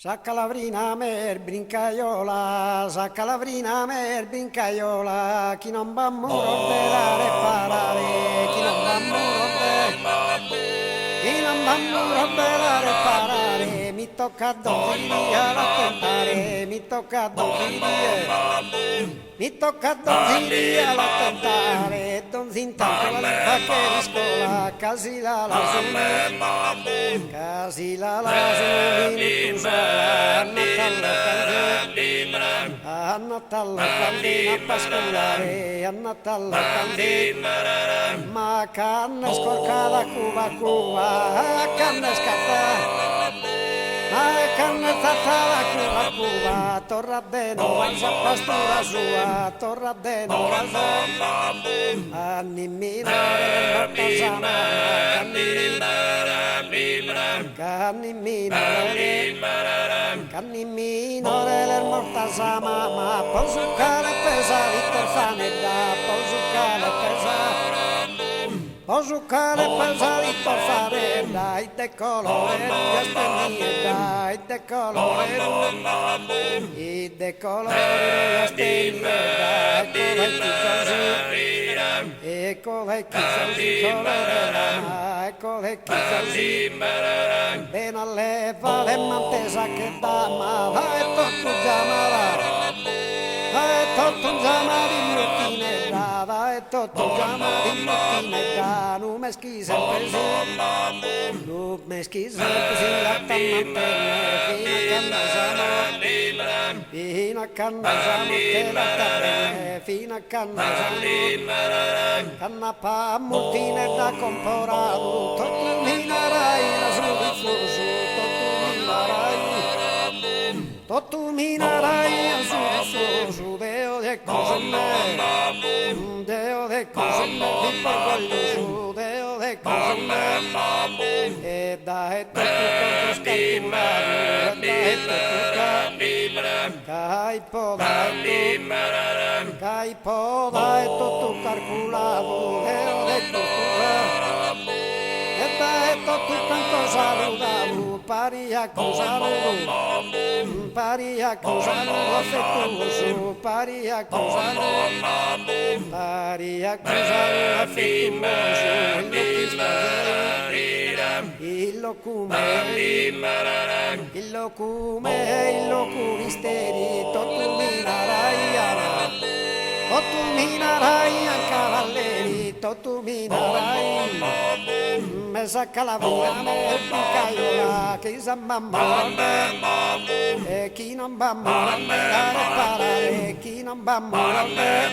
Saccalavrina mer brincaiola, saccalavrina mer brincaiola, chi non va a muro belare parare, chi non va a muro chi non va a muro belare parare, mi tocca dozzina a tentare, mi tocca dozzina, mi tocca dozzina a tentare, donzintanto la linfa che di scuola, casi la su, casi la su, minuto sola, a Natale candina pascolare, a Natale candina, ma canna scorcata cuba cuba, canna scatta, ma canna fatta cuba cuba, torra de nuova pastura sua, torra de nuova anni minare, canni minore le morta sama ma posucale pesa Victor Fanedda posucale pesa Victor Fanedda i decolore gastenieda i decolore gastenieda ecco le chissà ben alleva le mantesa che dà mala e tutto giamala e tutto giama di muttine dava e tutto giama di muttine da non me schisa la tammantene fino a cannasano che la tammantene fino a cannasano cannapa muttine da comporato tutto minarai la su Totu minarai su deo de cosme deo de cosme di porgoglio deo de cosme e da e tutto scatturare kai poda e tutto calcolato deo de tutto e da e tutto canto saludato pari a accusarlo affettuoso, pari a accusarlo affettuoso, il locumisteri, totu minarai a cavalleri, totu minarai, me sacca la via, me picaiola, che sa mamma, e chi non va a morire, chi non va a morire,